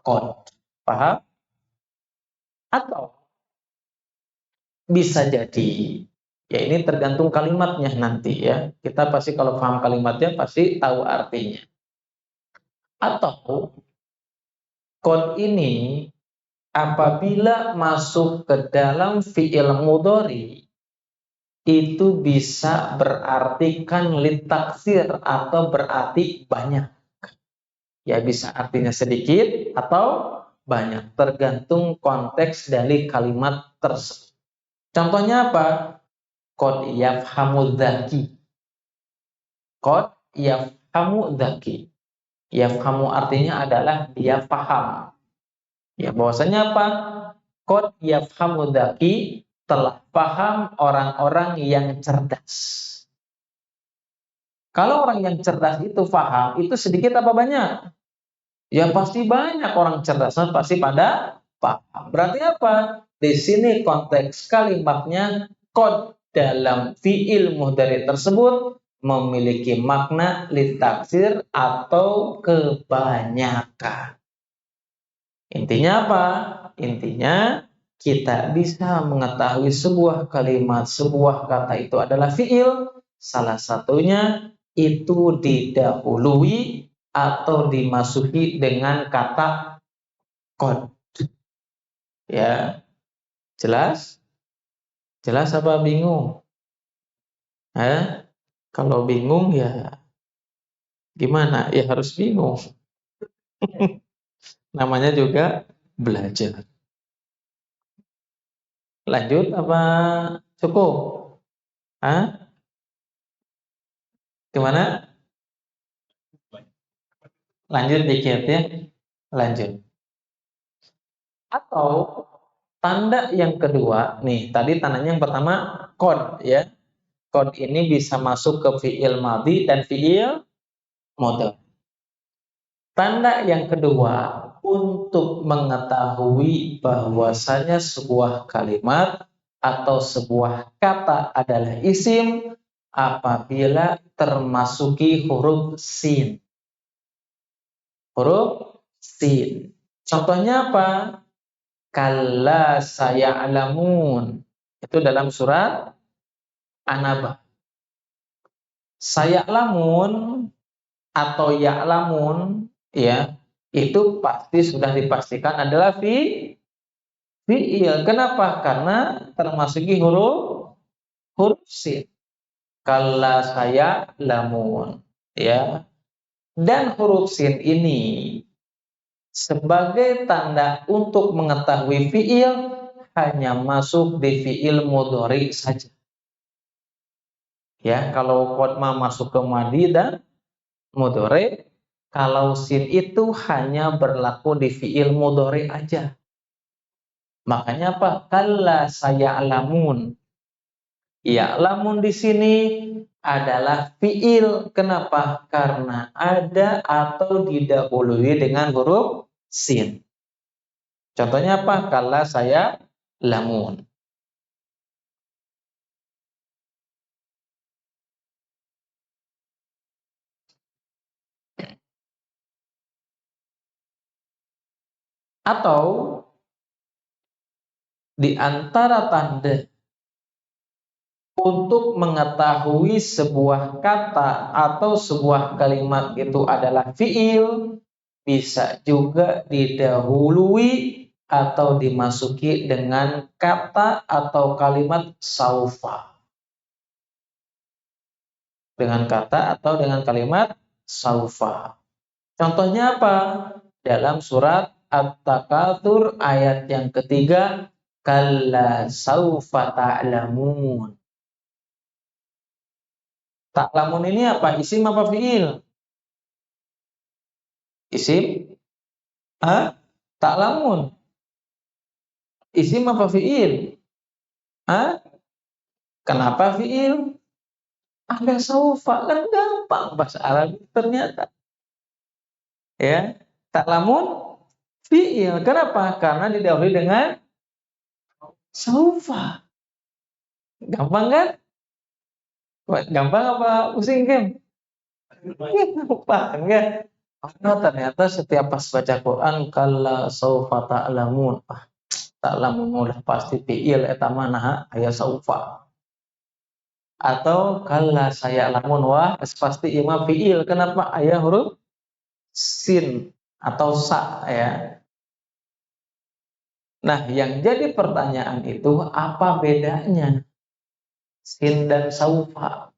qad. Paham? Atau bisa jadi, ya ini tergantung kalimatnya nanti ya. Kita pasti kalau paham kalimatnya pasti tahu artinya. Atau qad ini apabila masuk ke dalam fi'il mudhari itu bisa berartikan litaksir atau berarti banyak. Ya bisa artinya sedikit atau banyak, tergantung konteks dari kalimat tersebut. Contohnya apa? Qad yafhamu dzaki. Qad yafhamu dzaki. Yafhamu artinya adalah dia paham. Ya bahwasanya apa? Qad yafhamu dzaki, telah paham orang-orang yang cerdas. Kalau orang yang cerdas itu paham, itu sedikit apa banyak? Ya pasti banyak, orang cerdas pasti pada paham. Berarti apa? Di sini konteks kalimatnya qad dalam fi'il mudhari tersebut memiliki makna litaksir atau kebanyakan. Intinya apa? Intinya kita bisa mengetahui sebuah kalimat, sebuah kata itu adalah fi'il. Salah satunya itu didahului atau dimasuki dengan kata qad. Ya, jelas? Jelas apa bingung? Kalau bingung ya gimana? Ya harus bingung. Namanya juga belajar. Lanjut apa cukup? Hah? Gimana? Lanjut dikit ya. Lanjut. Atau tanda yang kedua, nih tadi tandanya yang pertama qad ya. Qad ini bisa masuk ke fi'il madhi dan fi'il mudhari. Tanda yang kedua untuk mengetahui bahwasanya sebuah kalimat atau sebuah kata adalah isim apabila termasuki huruf sin. Huruf sin. Contohnya apa? Kalla saya'lamun. Itu dalam surat An-Naba. Saya'lamun atau ya'lamun ya, itu pasti sudah dipastikan adalah fi'il. Kenapa? Karena termasuki huruf sin. Kalla saya'lamun ya. Dan huruf sin ini sebagai tanda untuk mengetahui fi'il hanya masuk di fi'il mudhari saja. Ya, kalau qad masuk ke madhi dan mudhari, kalau sin itu hanya berlaku di fi'il mudhari aja. Makanya apa? Kalla saya'lamun. Ya'lamun di sini adalah fi'il. Kenapa? Karena ada atau didahului dengan huruf sin. Contohnya apa? Kalla saya'lamun. Atau di antara tanda untuk mengetahui sebuah kata atau sebuah kalimat itu adalah fiil, bisa juga didahului atau dimasuki dengan kata atau kalimat saufa. Dengan kata atau dengan kalimat saufa. Contohnya apa? Dalam surat At-Takatsur ayat yang ketiga, kalla saufa ta'lamun. Ta'lamun ini apa? Isim apa fiil? Isim? Ta'lamun. Isim apa fiil? Kenapa fiil? Ada saufa, kan gampang bahasa Arab ternyata. Ya, ta'lamun fiil. Kenapa? Karena didahului dengan saufa. Gampang kan? Gampang apa pusing kan? Gampang kan? Karena ternyata setiap pas baca Quran kalla saufa ta'lamun. Ta'lamun udah pasti fiil eta mah aya saufa. Atau kalla saya lamun wah pasti imam fiil. Kenapa? Aya huruf sin atau sa ya. Nah, yang jadi pertanyaan itu apa bedanya sin dan saufa?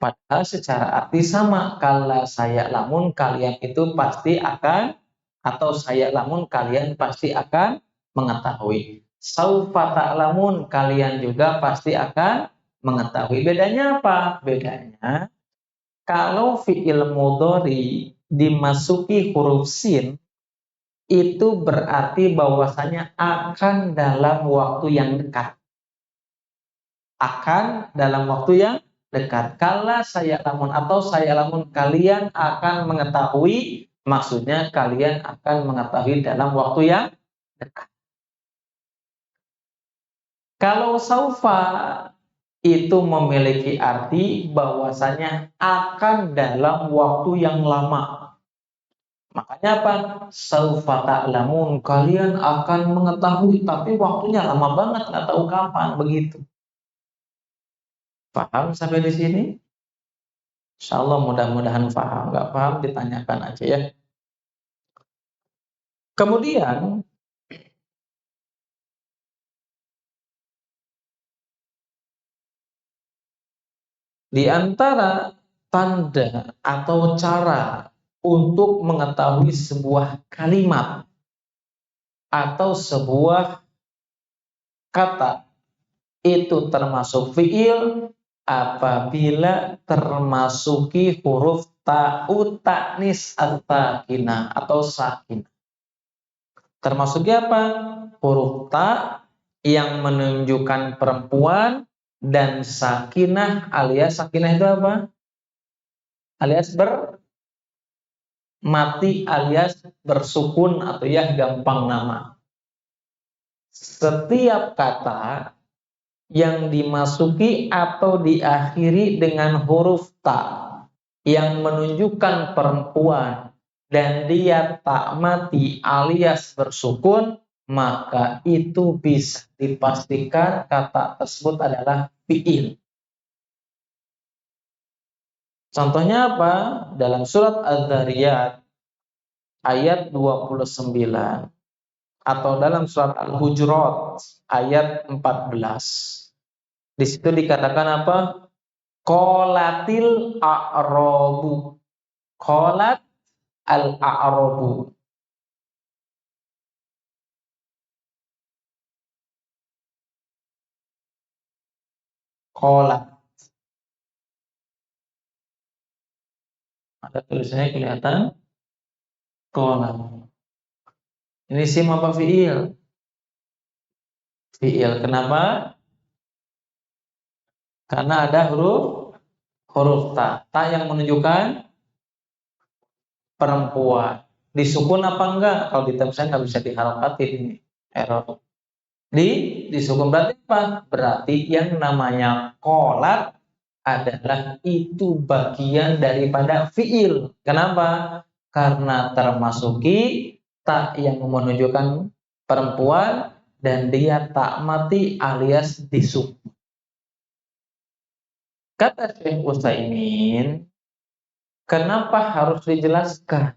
Padahal secara arti sama. Kalla saya lamun kalian itu pasti akan, atau saya lamun kalian pasti akan mengetahui. Saufa ta'lamun kalian juga pasti akan mengetahui. Bedanya apa? Bedanya kalau fi'il mudhari dimasuki huruf sin itu berarti bahwasanya akan dalam waktu yang dekat. Akan dalam waktu yang dekat. Kala saya lamun atau saya lamun kalian akan mengetahui, maksudnya kalian akan mengetahui dalam waktu yang dekat. Kalau saufa itu memiliki arti bahwasanya akan dalam waktu yang lama. Makanya apa? Saufa ta'lamun, kalian akan mengetahui, tapi waktunya lama banget, nggak tahu kapan, begitu. Paham sampai di sini? Insya Allah mudah-mudahan paham. Nggak paham ditanyakan aja ya. Kemudian di antara tanda atau cara untuk mengetahui sebuah kalimat atau sebuah kata itu termasuk fiil apabila termasuki huruf ta'u ta'nis at-takinah atau sakinah. Termasuknya apa? Huruf ta yang menunjukkan perempuan dan sakinah alias sakinah itu apa? Alias mati alias bersukun atau ya gampang nama. Setiap kata yang dimasuki atau diakhiri dengan huruf ta yang menunjukkan perempuan dan dia tak mati alias bersukun, maka itu bisa dipastikan kata tersebut adalah fi'il. Contohnya apa? Dalam surat Az-Zariyat ayat 29 atau dalam surat Al-Hujurat ayat 14. Di situ dikatakan apa? Qolatil a'rabu. Qolat al-a'rabu. Qolat. Ada tulisannya kelihatan? Qolat. Ini sim apa fi'il? Fi'il. Kenapa? Karena ada huruf ta. Ta yang menunjukkan perempuan. Disukun apa enggak? Kalau di saya nggak bisa diharakatin ini. Error. Disukun berarti apa? Berarti yang namanya qolat adalah itu bagian daripada fi'il. Kenapa? Karena termasuki ta yang menunjukkan perempuan dan dia tak mati alias disukun. Kata Syekh Utsaimin, kenapa harus dijelaskan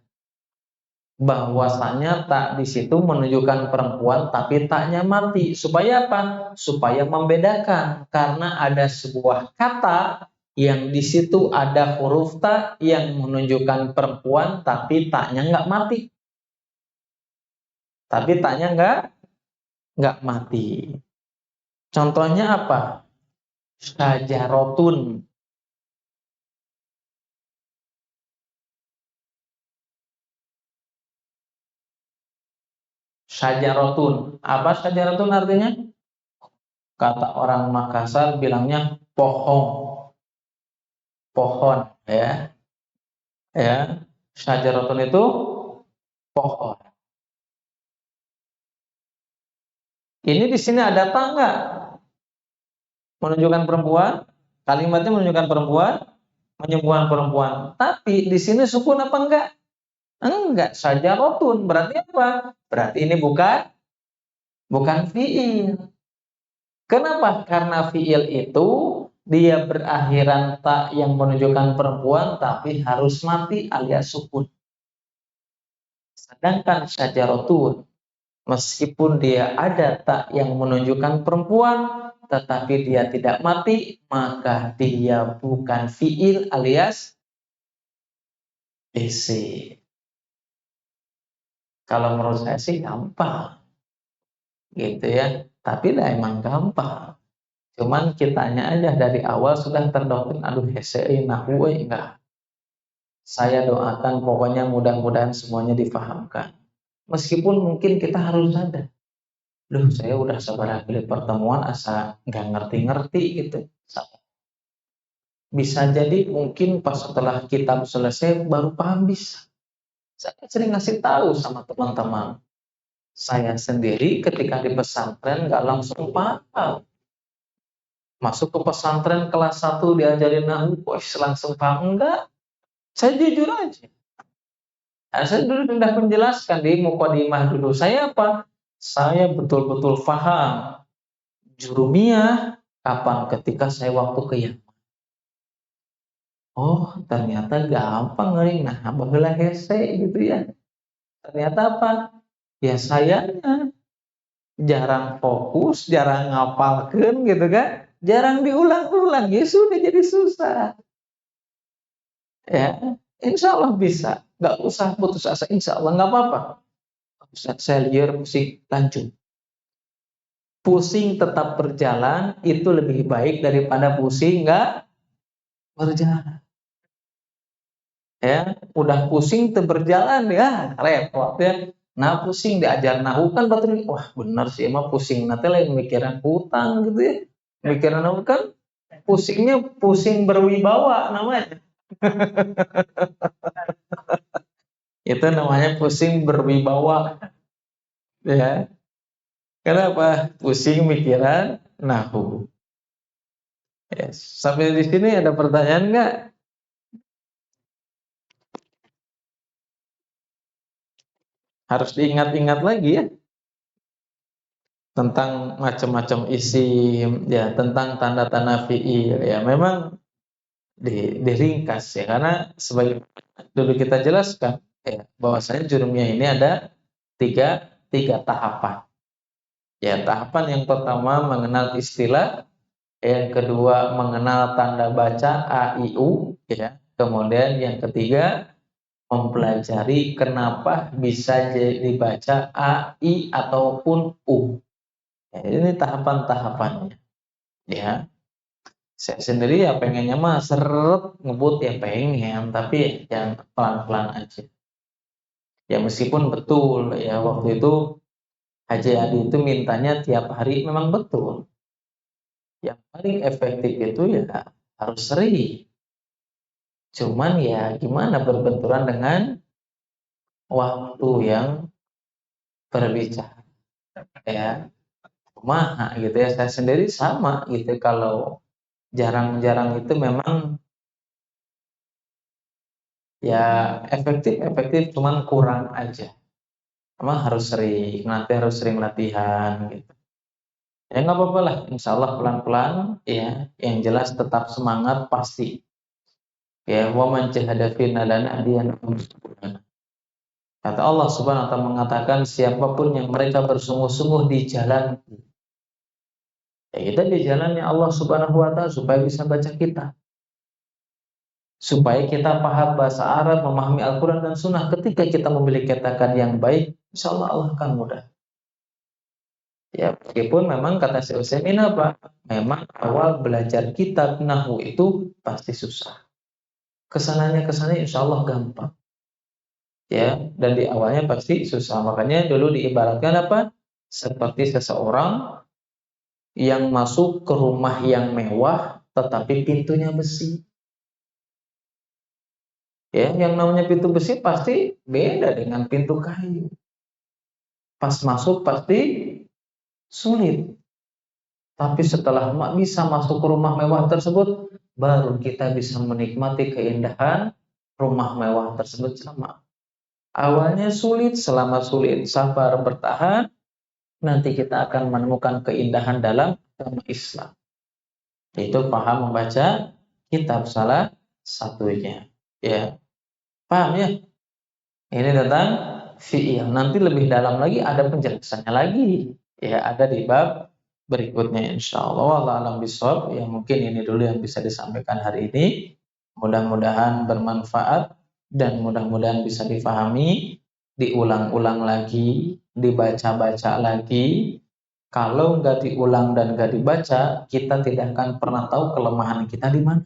bahwasanya tak di situ menunjukkan perempuan tapi taknya mati, supaya apa? Supaya membedakan, karena ada sebuah kata yang di situ ada huruf ta yang menunjukkan perempuan tapi taknya nggak mati, tapi taknya nggak mati. Contohnya apa? Syajarotun. Syajarotun. Apa syajarotun artinya? Kata orang Makassar bilangnya pohon, pohon ya. Ya, syajarotun itu pohon. Ini di sini ada tak nggak? Menunjukkan perempuan, kalimatnya menunjukkan perempuan, menyembuhkan perempuan. Tapi di sini sukun apa enggak? Enggak, syajarotun. Berarti apa? Berarti ini bukan fiil. Kenapa? Karena fiil itu dia berakhiran tak yang menunjukkan perempuan tapi harus mati alias sukun. Sedangkan syajarotun, meskipun dia ada tak yang menunjukkan perempuan tetapi dia tidak mati, maka dia bukan fiil alias isim. Kalau menurut saya sih gampang gitu ya, tapi dah emang gampang. Cuman kitanya aja dari awal sudah terdoktrin, aduh hese nahu enggak. Saya doakan pokoknya mudah-mudahan semuanya difahamkan. Meskipun mungkin kita harus sadar, duh saya udah sabar kali pertemuan asa nggak ngerti-ngerti gitu. Bisa jadi mungkin pas setelah kitab selesai baru paham bisa. Saya sering ngasih tahu sama teman-teman. Saya sendiri ketika di pesantren nggak langsung paham. Masuk ke pesantren kelas 1 diajarin nahu, langsung paham enggak? Saya jujur aja. Nah, saya dulu sudah menjelaskan di mukadimah dulu. Saya apa? Saya betul-betul paham jurumiyah kapan ketika saya waktu ke Yaman. Oh, ternyata gampang ngering. Nah, baheula hese gitu ya. Ternyata apa? Ya sayanya jarang fokus, jarang ngapalkeun gitu kan. Jarang diulang-ulang, ya sudah jadi susah. Ya, insya Allah bisa. Nggak usah putus asa, insya Allah nggak apa-apa. Ustaz saya liar pusing, lanjut. Pusing tetap berjalan itu lebih baik daripada pusing nggak berjalan. Ya, udah pusing tetap berjalan ya repot ya. Nah pusing diajar nahu kan batin, wah benar sih emang pusing nanti lain mikiran hutang gitu ya. Mikiran nahu kan pusingnya pusing berwibawa namanya. Itu namanya pusing berwibawa ya. Kenapa? Pusing mikiran nahu. Yes. Sampai di sini ada pertanyaan nggak? Harus diingat-ingat lagi ya tentang macam-macam isim, ya tentang tanda-tanda fiil. Ya memang diringkas ya karena sebagai dulu kita jelaskan ya bahwasanya jurumiyah ini ada tiga tahapan. Ya tahapan yang pertama mengenal istilah, yang kedua mengenal tanda baca a i u ya, kemudian yang ketiga mempelajari kenapa bisa dibaca a i ataupun u. Ya, ini tahapan-tahapannya ya. Saya sendiri ya pengennya mah seret ngebut ya pengen, tapi jangan pelan-pelan aja. Ya meskipun betul ya waktu itu Haji Adi itu mintanya tiap hari, memang betul. Yang paling efektif itu ya harus sering. Cuman ya gimana berbenturan dengan waktu yang berbicara ya. Kumaha gitu ya. Saya sendiri sama gitu, kalau jarang-jarang itu memang ya efektif cuman kurang aja. Memang harus sering, nanti harus sering latihan gitu. Ya nggak apa-apa lah, insya Allah pelan-pelan ya. Yang jelas tetap semangat pasti. Ya, wa man jahada fina lanahdiyannahum subulana. Kata Allah Subhanahu wa taala mengatakan siapapun yang mereka bersungguh-sungguh di jalan, ya kita di jalannya Allah Subhanahu wa taala supaya bisa baca kita, supaya kita paham bahasa Arab, memahami Al-Quran dan Sunnah. Ketika kita memiliki katakan yang baik, insya Allah Allah akan mudah. Ya, meskipun memang kata Syekh Utsaimin apa? Memang awal belajar kitab Nahwu itu pasti susah. Kesananya insya Allah gampang. Ya, dan di awalnya pasti susah. Makanya dulu diibaratkan apa? Seperti seseorang yang masuk ke rumah yang mewah, tetapi pintunya besi. Ya, yang namanya pintu besi pasti beda dengan pintu kayu. Pas masuk pasti sulit. Tapi setelah bisa masuk ke rumah mewah tersebut, baru kita bisa menikmati keindahan rumah mewah tersebut sama. Awalnya sulit, selama sulit, sabar bertahan, nanti kita akan menemukan keindahan dalam agama Islam. Itu paham membaca kitab salah satunya. Ya, paham ya? Ini tentang fi'il. Nanti lebih dalam lagi ada penjelasannya lagi. Ya, ada di bab berikutnya insya Allah. Wallahu a'lam bishawab. Ya, mungkin ini dulu yang bisa disampaikan hari ini. Mudah-mudahan bermanfaat dan mudah-mudahan bisa difahami, diulang-ulang lagi, dibaca-baca lagi. Kalau nggak diulang dan nggak dibaca, kita tidak akan pernah tahu kelemahan kita di mana.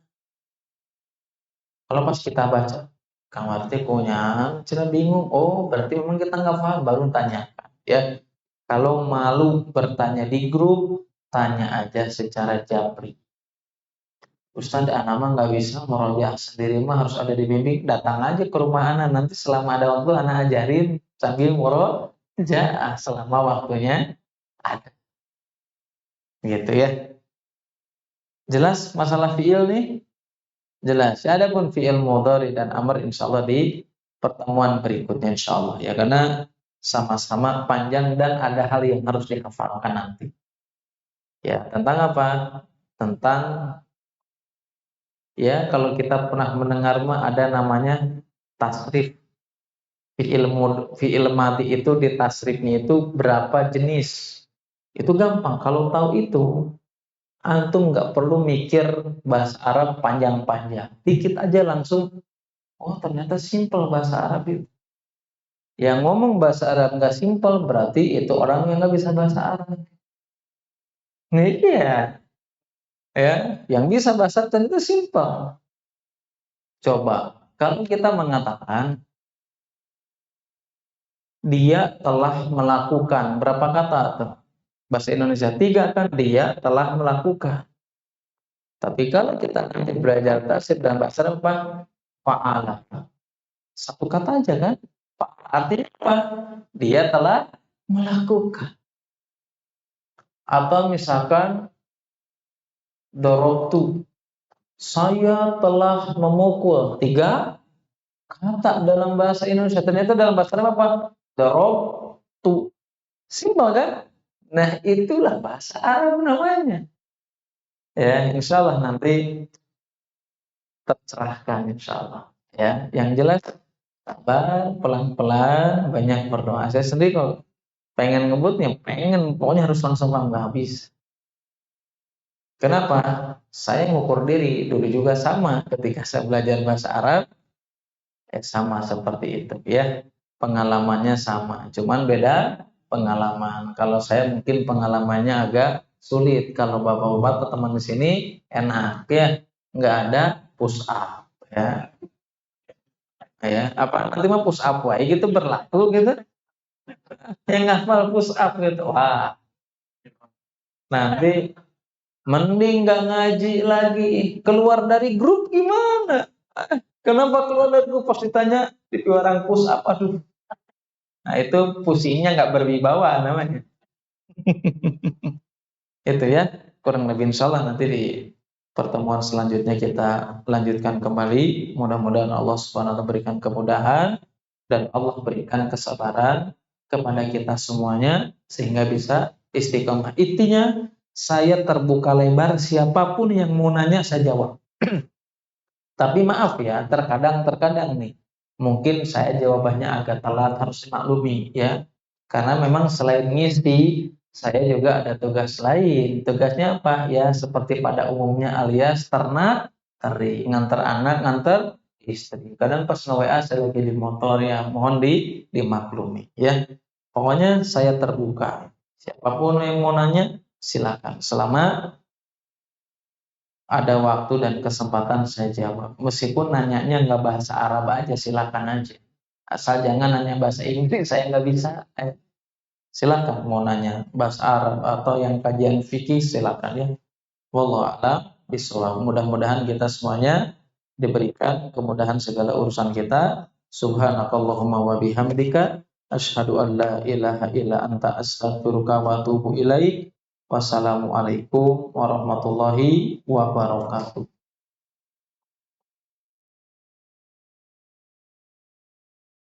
Kalau pas kita baca, Kang Marti punya, cina bingung. Oh, berarti memang kita nggak paham, baru tanyakan. Ya, kalau malu bertanya di grup, tanya aja secara japri. Ustadz, anak mah nggak bisa merojaah sendiri mah harus ada dibimbing. Datang aja ke rumah anak, nanti selama ada waktu anak ajarin sambil merojaah selama waktunya ada. Gitu ya. Jelas masalah fiil nih? Jelas. Adapun fiil mudhari dan amr insyaallah di pertemuan berikutnya insyaallah ya, karena sama-sama panjang dan ada hal yang harus dihafalkan nanti. Ya, tentang apa? Tentang ya kalau kita pernah mendengar mah ada namanya tasrif. Fiil madhi itu di tasrifnya itu berapa jenis? Itu gampang. Kalau tahu itu, antum nggak perlu mikir bahasa Arab panjang-panjang. Dikit aja langsung, oh ternyata simpel bahasa Arab itu. Yang ngomong bahasa Arab nggak simpel berarti itu orang yang nggak bisa bahasa Arab. Nah, iya, ya, yang bisa bahasa Arab itu simpel. Coba, kalau kita mengatakan dia telah melakukan berapa kata tuh? Bahasa Indonesia 3 kan, dia telah melakukan. Tapi kalau kita nanti belajar tasrif dan bahasa Arab apa? Fa'ala. Satu kata aja kan? Artinya apa? Dia telah melakukan. Atau misalkan dorotu, saya telah memukul. 3 kata dalam bahasa Indonesia. Ternyata dalam bahasa Arab apa? Dorotu. Simpel kan? Nah, itulah bahasa Arab namanya. Ya, insya Allah nanti tercerahkan insya Allah. Ya, yang jelas sabar, pelan-pelan, banyak berdoa. Saya sendiri kalau pengen ngebutnya, pengen, pokoknya harus langsung paham, nggak habis. Kenapa? Saya ngukur diri dulu juga sama ketika saya belajar bahasa Arab, sama seperti itu ya. Pengalamannya sama, cuman beda pengalaman. Kalau saya mungkin pengalamannya agak sulit. Kalau bapak-bapak atau teman di sini enak ya, nggak ada push up ya. Ya, apa nanti mah push up wae gitu berlaku gitu. Yang ngafal push up gitu. Wah, nanti mending nggak ngaji lagi, keluar dari grup gimana? Kenapa keluar dari grup? Pas ditanya di orang push up, aduh. Nah itu pusingnya nggak berwibawa namanya. Itu ya, kurang lebih insya Allah nanti di pertemuan selanjutnya kita lanjutkan kembali. Mudah-mudahan Allah Subhanahu wa taala berikan kemudahan dan Allah berikan kesabaran kepada kita semuanya sehingga bisa istiqomah. Intinya saya terbuka lebar, siapapun yang mau nanya saya jawab. Tapi maaf ya, terkadang nih, mungkin saya jawabannya agak telat, harus dimaklumi ya. Karena memang selain ngisi, saya juga ada tugas lain. Tugasnya apa? Ya seperti pada umumnya alias ternak, teri, nganter anak, nganter istri. Kadang pas nge-WA saya lagi di motor ya, mohon dimaklumi ya. Pokoknya saya terbuka. Siapapun yang mau nanya, silakan. Selama ada waktu dan kesempatan saya jawab. Meskipun nanyanya nggak bahasa Arab aja, silakan aja. Asal jangan nanya bahasa Inggris, saya nggak bisa. Silakan mau nanya bahasa Arab atau yang kajian fikih, silakan ya. Wallahu a'lam bishawab. Mudah-mudahan kita semuanya diberikan kemudahan segala urusan kita. Subhanakallahumma wa bihamdika asyhadu an la ilaha illa anta astaghfiruka wa atubu ilaik. Wassalamualaikum warahmatullahi wabarakatuh.